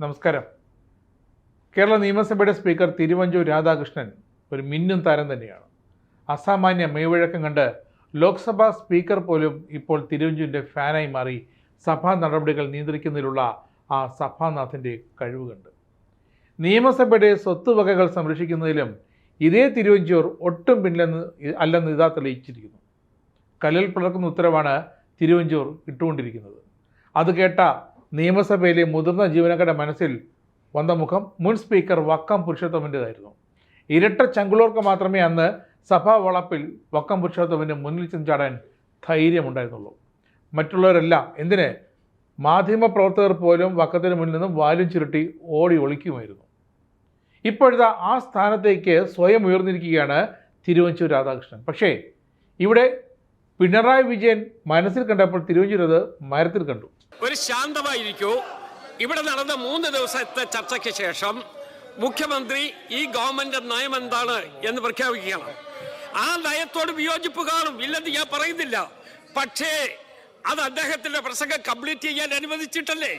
നമസ്കാരം. കേരള നിയമസഭയുടെ സ്പീക്കർ തിരുവഞ്ചൂർ രാധാകൃഷ്ണൻ ഒരു മിന്നും താരം തന്നെയാണ്. അസാമാന്യ മെയ്വഴക്കം കണ്ട് ലോക്സഭാ സ്പീക്കർ പോലും ഇപ്പോൾ തിരുവഞ്ചൂരിൻ്റെ ഫാനായി മാറി സഭാ നടപടികൾ നിയന്ത്രിക്കുന്നതിലുള്ള ആ സഭാനാഥൻ്റെ കഴിവ് കണ്ട്. നിയമസഭയുടെ സ്വത്തുവകകൾ സംരക്ഷിക്കുന്നതിലും ഇതേ തിരുവഞ്ചൂർ ഒട്ടും അല്ലെന്ന് ഇതാ തെളിയിച്ചിരിക്കുന്നു. കല്ലിൽ പിളർക്കുന്ന ഉത്തരവാണ് തിരുവഞ്ചൂർ ഇട്ടുകൊണ്ടിരിക്കുന്നത്. അത് കേട്ട നിയമസഭയിലെ മുതിർന്ന ജീവനക്കാരുടെ മനസ്സിൽ വന്ന മുഖം മുൻ സ്പീക്കർ വക്കം പുരുഷോത്തമൻ്റേതായിരുന്നു. ഇരട്ട ചങ്കുളോർക്ക് മാത്രമേ അന്ന് സഭാ വളപ്പിൽ വക്കം പുരുഷോത്തമന് മുന്നിൽ ചെന്ന് ചാടാൻ ധൈര്യമുണ്ടായിരുന്നുള്ളൂ. മറ്റുള്ളവരെല്ലാം എന്തിന് മാധ്യമപ്രവർത്തകർ പോലും വക്കത്തിന് മുന്നിൽ നിന്നും വാലും ചുരുട്ടി ഓടി ഒളിക്കുമായിരുന്നു. ഇപ്പോഴത്തെ ആ സ്ഥാനത്തേക്ക് സ്വയം ഉയർന്നിരിക്കുകയാണ് തിരുവഞ്ചൂർ രാധാകൃഷ്ണൻ. പക്ഷേ ഇവിടെ പിണറായി വിജയൻ മനസ്സിൽ കണ്ടപ്പോൾ തിരുവഞ്ചൂർ അത് മരത്തിൽ കണ്ടു. ഒരു ശാന്തമായിരിക്കൂ. ഇവിടെ നടന്ന 3 ദിവസത്തെ ചർച്ചയ്ക്ക് ശേഷം മുഖ്യമന്ത്രി ഈ ഗവൺമെന്റ് നയം എന്താണ് എന്ന് പ്രഖ്യാപിക്കുകയാണ്. ആ നയത്തോട് വിയോജിപ്പ് കാണും, ഇല്ലെന്ന് ഞാൻ പറയുന്നില്ല. പക്ഷേ അത് അദ്ദേഹത്തിന്റെ പ്രസംഗം കംപ്ലീറ്റ് ചെയ്യാൻ അനുവദിച്ചിട്ടല്ലേ?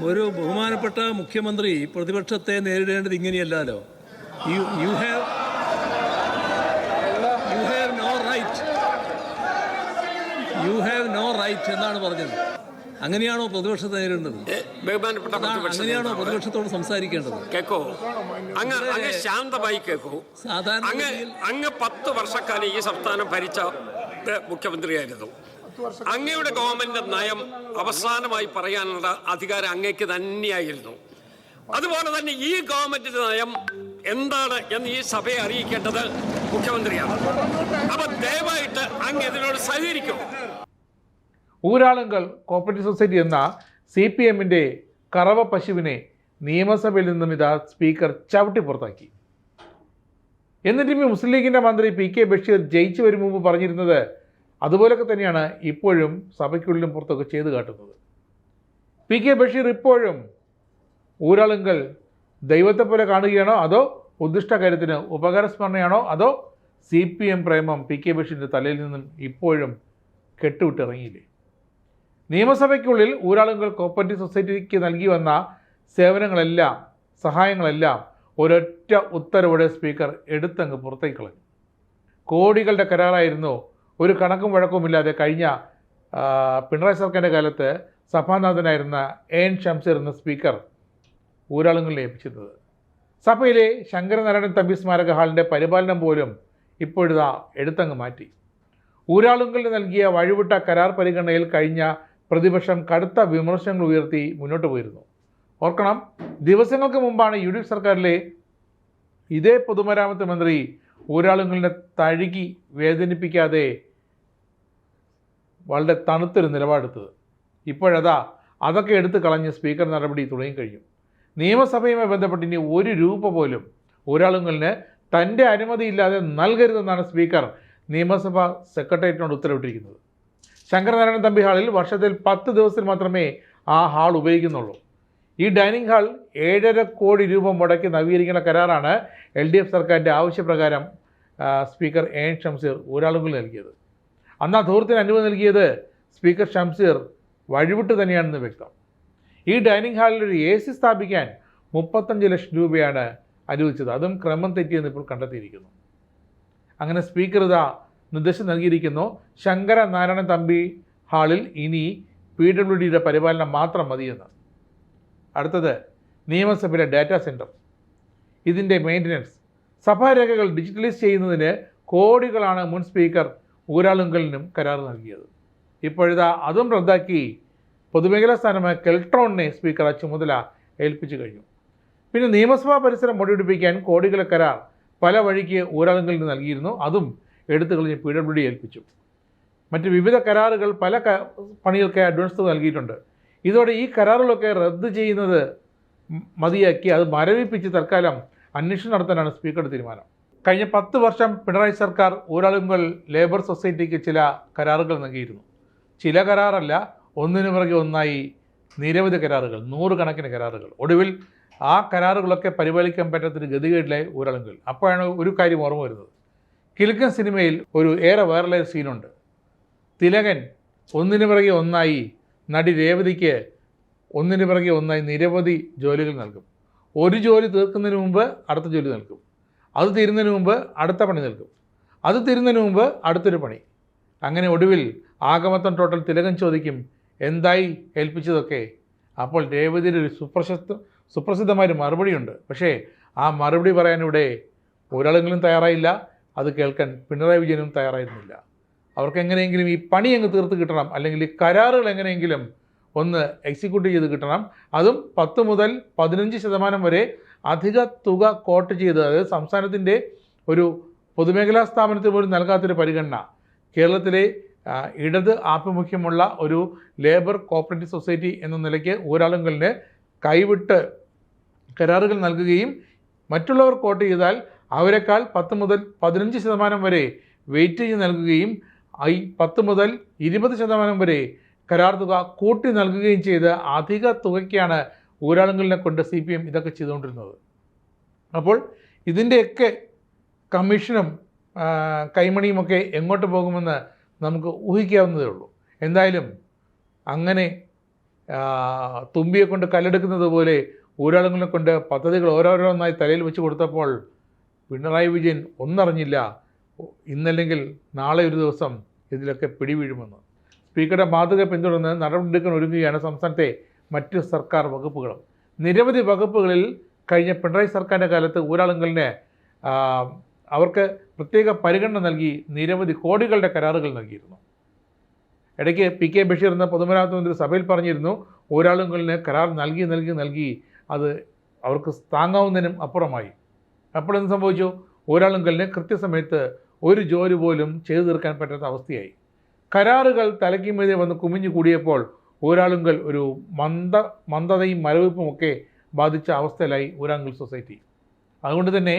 ഒരു ബഹുമാനപ്പെട്ട മുഖ്യമന്ത്രി പ്രതിപക്ഷത്തെ നേരിടേണ്ടത് ഇങ്ങനെയല്ലോ. യു ഹാവ് നോ റൈറ്റ് എന്നാണ് പറഞ്ഞത്. അങ്ങനെയാണോ പ്രതിപക്ഷത്തെ നേരിടേണ്ടത്? അങ്ങനെയാണോ പ്രതിപക്ഷത്തോട് സംസാരിക്കേണ്ടത്? കേക്കോ, അങ്ങ് ശാന്തമായി കേക്കൂ. സാധാരണ അങ്ങ് 10 വർഷക്കാലം ഈ സംസ്ഥാനം ഭരിച്ച മുഖ്യമന്ത്രിയായിരുന്നു. അങ്ങയുടെ ഗവൺമെന്റ് നയം അവസാനമായി പറയാനുള്ള അധികാരം അങ്ങേക്ക് തന്നെയായിരുന്നു. അതുപോലെ തന്നെ ഈ ഗവൺമെന്റിന്റെ നയം എന്താണ് എന്ന് ഈ സഭയെ അറിയിക്കേണ്ടത് മുഖ്യമന്ത്രിയാണ്. അപ്പൊ ദയവായിട്ട് അങ്ങ് ഇതിനോട് സഹകരിക്കും. ഊരാളുങ്കൽ കോപ്പറേറ്റീവ് സൊസൈറ്റി എന്ന CPMന്റെ കറവ പശുവിനെ നിയമസഭയിൽ നിന്നും ഇതാ സ്പീക്കർ ചവിട്ടി പുറത്താക്കി. എന്നിട്ടും ഈ മുസ്ലിം ലീഗിൻ്റെ മന്ത്രി PK ബഷീർ ജയിച്ചു വരും മുമ്പ് പറഞ്ഞിരുന്നത് അതുപോലൊക്കെ തന്നെയാണ് ഇപ്പോഴും സഭയ്ക്കുള്ളിലും പുറത്തൊക്കെ ചെയ്തു കാട്ടുന്നത്. PK ബഷീർ ഇപ്പോഴും ഊരാളുങ്കൽ ദൈവത്തെ പോലെ കാണുകയാണോ, അതോ ഉദ്ദിഷ്ട കാര്യത്തിന് ഉപകാരസ്മരണയാണോ, അതോ CPM പ്രേമം PK ബഷീറിൻ്റെ തലയിൽ നിന്നും ഇപ്പോഴും കെട്ടുവിട്ടിറങ്ങിയില്ലേ? നിയമസഭയ്ക്കുള്ളിൽ ഊരാളുങ്കൽ കോപ്പറേറ്റീവ് സൊസൈറ്റിക്ക് നൽകി വന്ന സേവനങ്ങളെല്ലാം, സഹായങ്ങളെല്ലാം ഒരൊറ്റ ഉത്തരവോടെ സ്പീക്കർ എടുത്തങ്ങ് പുറത്തേക്ക് കളഞ്ഞു. കോടികളുടെ കരാറായിരുന്നു ഒരു കണക്കും വഴക്കവുമില്ലാതെ കഴിഞ്ഞ പിണറായി സർക്കാരിൻ്റെ കാലത്ത് സഭാനാഥനായിരുന്ന AN ഷംസീർ എന്ന സ്പീക്കർ ഊരാളുങ്കലിനെ ഏൽപ്പിച്ചിരുന്നത്. സഭയിലെ ശങ്കരനാരായണൻ തമ്പി സ്മാരക ഹാളിൻ്റെ പരിപാലനം പോലും ഇപ്പോഴിതാ എടുത്തങ്ങ് മാറ്റി. ഊരാളുങ്കലിന് നൽകിയ വഴിവിട്ട കരാർ പരിഗണനയിൽ കഴിഞ്ഞ പ്രതിപക്ഷം കടുത്ത വിമർശനങ്ങൾ ഉയർത്തി മുന്നോട്ട് പോയിരുന്നു. ഓർക്കണം, ദിവസങ്ങൾക്ക് മുമ്പാണ് UDF സർക്കാരിലെ ഇതേ പൊതുമരാമത്ത് മന്ത്രി ഊരാളുങ്കലിനെ തഴുകി വേദനിപ്പിക്കാതെ വളരെ തണുത്തൊരു നിലപാടെടുത്തത്. ഇപ്പോഴതാ അതൊക്കെ എടുത്തു കളഞ്ഞ് സ്പീക്കർ നടപടി തുടങ്ങിക്കഴിഞ്ഞു. നിയമസഭയുമായി ബന്ധപ്പെട്ട് ഇനി 1 രൂപ പോലും ഊരാളുങ്കലിന് തൻ്റെ അനുമതിയില്ലാതെ നൽകരുതെന്നാണ് സ്പീക്കർ നിയമസഭ സെക്രട്ടേറിയറ്റിനോട് ഉത്തരവിട്ടിരിക്കുന്നത്. ശങ്കരനാരായണൻ തമ്പി ഹാളിൽ വർഷത്തിൽ 10 ദിവസത്തിൽ മാത്രമേ ആ ഹാൾ ഉപയോഗിക്കുന്നുള്ളൂ. ഈ ഡൈനിങ് ഹാൾ 7.5 കോടി രൂപ മുടക്കി നവീകരിക്കുന്ന കരാറാണ് LDF സർക്കാരിൻ്റെ ആവശ്യപ്രകാരം സ്പീക്കർ AN ഷംസീർ ഊരാളുങ്കൽ നൽകിയത്. അന്ന് ആ ധൂർത്തിന് അനുമതി നൽകിയത് സ്പീക്കർ ഷംസീർ വഴിവിട്ട് തന്നെയാണെന്ന് വ്യക്തം. ഈ ഡൈനിങ് ഹാളിൽ ഒരു AC സ്ഥാപിക്കാൻ 35 ലക്ഷം രൂപയാണ് അനുവദിച്ചത്. അതും ക്രമം തെറ്റിയെന്ന് ഇപ്പോൾ കണ്ടെത്തിയിരിക്കുന്നു. അങ്ങനെ സ്പീക്കർ ഇതാ നിർദ്ദേശം നൽകിയിരിക്കുന്നു, ശങ്കരനാരായണൻ തമ്പി ഹാളിൽ ഇനി PWDയുടെ പരിപാലനം മാത്രം മതിയെന്ന്. അടുത്തത് നിയമസഭയിലെ ഡാറ്റാ സെൻറ്റർ. ഇതിൻ്റെ മെയിൻ്റനൻസ്, സഭാരേഖകൾ ഡിജിറ്റലൈസ് ചെയ്യുന്നതിന് കോടികളാണ് മുൻ സ്പീക്കർ ഊരാളുങ്കലിനും കരാർ നൽകിയത്. ഇപ്പോഴിതാ അതും റദ്ദാക്കി പൊതുമേഖലാ സ്ഥാനമായ കെൽട്രോണിനെ സ്പീക്കർ ആ ചുമതല ഏൽപ്പിച്ചു കഴിഞ്ഞു. പിന്നെ നിയമസഭാ പരിസരം മുടിപിടിപ്പിക്കാൻ കോടികളെ കരാർ പല വഴിക്ക് ഊരാളുങ്കലിന് നൽകിയിരുന്നു. അതും എടുത്തു കളഞ്ഞ് PWD ഏൽപ്പിച്ചു. മറ്റ് വിവിധ കരാറുകൾ പല പണികൾക്ക് അഡ്വാൻസ് നൽകിയിട്ടുണ്ട്. ഇതോടെ ഈ കരാറുകളൊക്കെ റദ്ദ് ചെയ്യുന്നത് മതിയാക്കി അത് മരവിപ്പിച്ച് തൽക്കാലം അന്വേഷണം നടത്താനാണ് സ്പീക്കറുടെ തീരുമാനം. കഴിഞ്ഞ 10 വർഷം പിണറായി സർക്കാർ ഊരാളുങ്കൽ ലേബർ സൊസൈറ്റിക്ക് ചില കരാറുകൾ നൽകിയിരുന്നു. ചില കരാറല്ല, ഒന്നിനു പുറകെ ഒന്നായി നിരവധി കരാറുകൾ, 100 കണക്കിന് കരാറുകൾ. ഒടുവിൽ ആ കരാറുകളൊക്കെ പരിപാലിക്കാൻ പറ്റാത്തൊരു ഗതികേടിലായി ഊരാളുങ്കൽ. അപ്പോഴാണ് ഒരു കാര്യം ഓർമ്മ വരുന്നത്. കിലുക്കൻ സിനിമയിൽ ഒരു ഏറെ വൈറലായ സീനുണ്ട്. തിലകൻ ഒന്നിനു പുറകെ ഒന്നായി നടി രേവതിക്ക് ഒന്നിന് പിറകെ ഒന്നായി നിരവധി ജോലികൾ നൽകും. ഒരു ജോലി തീർക്കുന്നതിന് മുമ്പ് അടുത്ത ജോലി നൽകും, അത് തീരുന്നതിന് മുമ്പ് അടുത്ത പണി നൽകും, അത് തീരുന്നതിന് മുമ്പ് അടുത്തൊരു പണി. അങ്ങനെ ഒടുവിൽ ആകമൊത്തം ടോട്ടൽ തിലകൻ ചോദിക്കും, എന്തായി ഏൽപ്പിച്ചതൊക്കെ? അപ്പോൾ രേവതിയുടെ ഒരു സുപ്രസിദ്ധമായൊരു മറുപടിയുണ്ട്. പക്ഷേ ആ മറുപടി പറയാനിവിടെ ഒരാളെങ്കിലും തയ്യാറായില്ല, അത് കേൾക്കാൻ പിണറായി വിജയനും തയ്യാറായിരുന്നില്ല. അവർക്ക് എങ്ങനെയെങ്കിലും ഈ പണി അങ്ങ് തീർത്ത് കിട്ടണം, അല്ലെങ്കിൽ ഈ കരാറുകൾ എങ്ങനെയെങ്കിലും ഒന്ന് എക്സിക്യൂട്ട് ചെയ്ത് കിട്ടണം. അതും 10 മുതൽ 15% വരെ അധിക തുക കോട്ട് ചെയ്ത്, അതായത് സംസ്ഥാനത്തിൻ്റെ ഒരു പൊതുമേഖലാ സ്ഥാപനത്തിന് പോലും നൽകാത്തൊരു പരിഗണന കേരളത്തിലെ ഇടത് ആഭിമുഖ്യമുള്ള ഒരു ലേബർ കോപ്പറേറ്റീവ് സൊസൈറ്റി എന്ന നിലയ്ക്ക് ഊരാളുങ്കലിന് കൈവിട്ട് കരാറുകൾ നൽകുകയും മറ്റുള്ളവർ കോട്ട് ചെയ്താൽ അവരെക്കാൾ 10 മുതൽ 15% വരെ വെയിറ്റേജ് നൽകുകയും 10 മുതൽ 20% വരെ കരാർ തുക കൂട്ടി നൽകുകയും ചെയ്ത് അധിക തുകയ്ക്കാണ് ഊരാളുങ്കലിനെ കൊണ്ട് CPM ഇതൊക്കെ ചെയ്തുകൊണ്ടിരുന്നത്. അപ്പോൾ ഇതിൻ്റെയൊക്കെ കമ്മീഷനും കൈമണിയുമൊക്കെ എങ്ങോട്ട് പോകുമെന്ന് നമുക്ക് ഊഹിക്കാവുന്നതേ ഉള്ളൂ. എന്തായാലും അങ്ങനെ തുമ്പിയെ കൊണ്ട് കല്ലെടുക്കുന്നത് പോലെ ഊരാളുകളെ കൊണ്ട് പദ്ധതികൾ ഓരോരോന്നായി തലയിൽ വെച്ച് കൊടുത്തപ്പോൾ പിണറായി വിജയൻ ഒന്നറിഞ്ഞില്ല, ഇന്നല്ലെങ്കിൽ നാളെ ഒരു ദിവസം ഇതിലൊക്കെ പിടിവീഴുമെന്ന്. സ്പീക്കറുടെ മാതൃക പിന്തുടർന്ന് നടപടിയെടുക്കാൻ ഒരുങ്ങുകയാണ് സംസ്ഥാനത്തെ മറ്റ് സർക്കാർ വകുപ്പുകളും. നിരവധി വകുപ്പുകളിൽ കഴിഞ്ഞ പിണറായി സർക്കാരിൻ്റെ കാലത്ത് ഊരാളുങ്കലിന് അവർക്ക് പ്രത്യേക പരിഗണന നൽകി നിരവധി കോടികളുടെ കരാറുകൾ നൽകിയിരുന്നു. ഇടയ്ക്ക് PK ബഷീർ എന്ന പൊതുമരാമത്ത് മന്ത്രി സഭയിൽ പറഞ്ഞിരുന്നു, ഊരാളുങ്കലിന് കരാർ നൽകി അത് അവർക്ക് താങ്ങാവുന്നതിനും അപ്പുറമായി. അപ്പോൾ എന്ത് സംഭവിച്ചു? ഊരാളുങ്കലിന് കൃത്യസമയത്ത് ഒരു ജോലി പോലും ചെയ്തു തീർക്കാൻ പറ്റാത്ത അവസ്ഥയായി. കരാറുകൾ തലയ്ക്കുമീതെ വന്ന് കുമിഞ്ഞു കൂടിയപ്പോൾ ഊരാളുങ്കൽ ഒരു മന്ദതയും മരവിപ്പുമൊക്കെ ബാധിച്ച അവസ്ഥയിലായി ഊരാളുങ്കൽ സൊസൈറ്റി. അതുകൊണ്ട് തന്നെ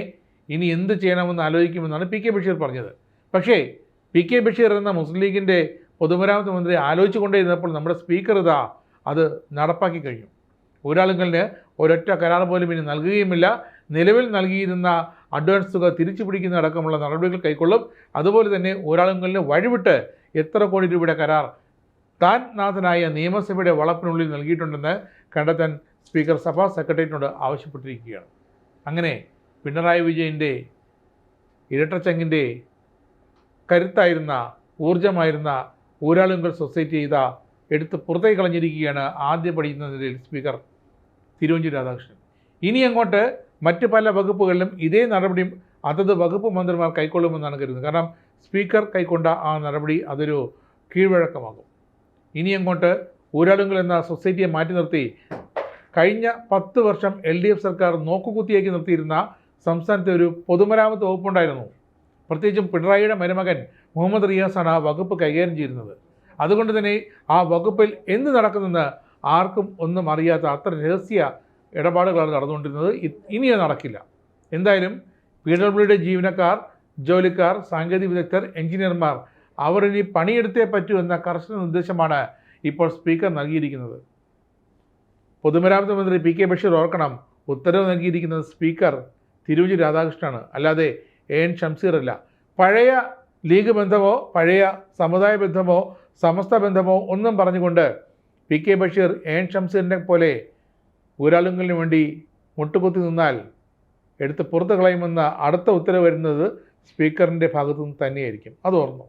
ഇനി എന്ത് ചെയ്യണമെന്ന് ആലോചിക്കുമെന്നാണ് PK ബഷീർ പറഞ്ഞത്. പക്ഷേ PK ബഷീർ എന്ന മുസ്ലിം ലീഗിൻ്റെ പൊതുമരാമത്ത് മന്ത്രി ആലോചിച്ചു കൊണ്ടേയിരുന്നപ്പോൾ നമ്മുടെ സ്പീക്കർ അത് നടപ്പാക്കി കഴിഞ്ഞു. ഊരാളുങ്കലിന് ഒരൊറ്റ കരാർ പോലും ഇനി നൽകുകയുമില്ല. നിലവിൽ നൽകിയിരുന്ന അഡ്വാൻസ് തുക തിരിച്ചു പിടിക്കുന്ന അടക്കമുള്ള നടപടികൾ കൈക്കൊള്ളും. അതുപോലെ തന്നെ ഊരാളുങ്കലിന് വഴിവിട്ട് എത്ര കോടി രൂപയുടെ കരാർ താൻ നാഥനായ നിയമസഭയുടെ വളപ്പിനുള്ളിൽ നൽകിയിട്ടുണ്ടെന്ന് കണ്ടെത്താൻ സ്പീക്കർ സഭാ സെക്രട്ടേറിയറ്റിനോട് ആവശ്യപ്പെട്ടിരിക്കുകയാണ്. അങ്ങനെ പിണറായി വിജയൻ്റെ ഇരട്ടച്ചങ്ങിൻ്റെ കരുത്തായിരുന്ന ഊർജമായിരുന്ന ഊരാളുങ്കൽ സൊസൈറ്റി എടുത്ത് പുറത്തേക്ക് കളഞ്ഞിരിക്കുകയാണ് ആദ്യ പടിയുന്ന നിലയിൽ സ്പീക്കർ തിരുവഞ്ചൂർ രാധാകൃഷ്ണൻ. ഇനി അങ്ങോട്ട് മറ്റ് പല വകുപ്പുകളിലും ഇതേ നടപടി അതത് വകുപ്പ് മന്ത്രിമാർ കൈക്കൊള്ളുമെന്നാണ് കരുതുന്നത്. കാരണം സ്പീക്കർ കൈക്കൊണ്ട ആ നടപടി അതൊരു കീഴ്വഴക്കമാകും. ഇനി അങ്ങോട്ട് ഊരാളുങ്കൽ എന്ന സൊസൈറ്റിയെ മാറ്റി നിർത്തി കഴിഞ്ഞ 10 വർഷം LDF സർക്കാർ നോക്കുകുത്തിയാക്കി നിർത്തിയിരുന്ന സംസ്ഥാനത്തെ ഒരു പൊതുമരാമത്ത് വകുപ്പുണ്ടായിരുന്നു. പ്രത്യേകിച്ചും പിണറായിയുടെ മരുമകൻ മുഹമ്മദ് റിയാസാണ് ആ വകുപ്പ് കൈകാര്യം ചെയ്യുന്നത്. അതുകൊണ്ട് തന്നെ ആ വകുപ്പിൽ എന്ത് നടക്കുന്നെന്ന് ആർക്കും ഒന്നും അറിയാത്ത അത്ര രഹസ്യ ഇടപാടുകളാണ് നടന്നുകൊണ്ടിരുന്നത്. ഇനി അത് നടക്കില്ല. എന്തായാലും PWD ജീവനക്കാർ, ജോലിക്കാർ, സാങ്കേതിക വിദഗ്ധർ, എഞ്ചിനീയർമാർ അവർ ഇനി പണിയെടുത്തേ പറ്റൂ എന്ന കർശന നിർദ്ദേശമാണ് ഇപ്പോൾ സ്പീക്കർ നൽകിയിരിക്കുന്നത്. പൊതുമരാമത്ത് മന്ത്രി PK ബഷീർ ഓർക്കണം, ഉത്തരവ് നൽകിയിരിക്കുന്നത് സ്പീക്കർ തിരുവഞ്ചൂർ രാധാകൃഷ്ണനാണ്, അല്ലാതെ AN ഷംസീർ അല്ല. പഴയ ലീഗ് ബന്ധമോ പഴയ സമുദായ ബന്ധമോ സമസ്ത ബന്ധമോ ഒന്നും പറഞ്ഞുകൊണ്ട് PK ബഷീർ AN ഷംസീറിനെ പോലെ ഊരാളുങ്കലിന് വേണ്ടി മുട്ടുകുത്തി നിന്നാൽ എടുത്ത് പുറത്തു കളയുമെന്ന അടുത്ത ഉത്തരവ് വരുന്നത് സ്പീക്കറിൻ്റെ ഭാഗത്തു നിന്ന് തന്നെയായിരിക്കും. അത് ഓർമ്മ.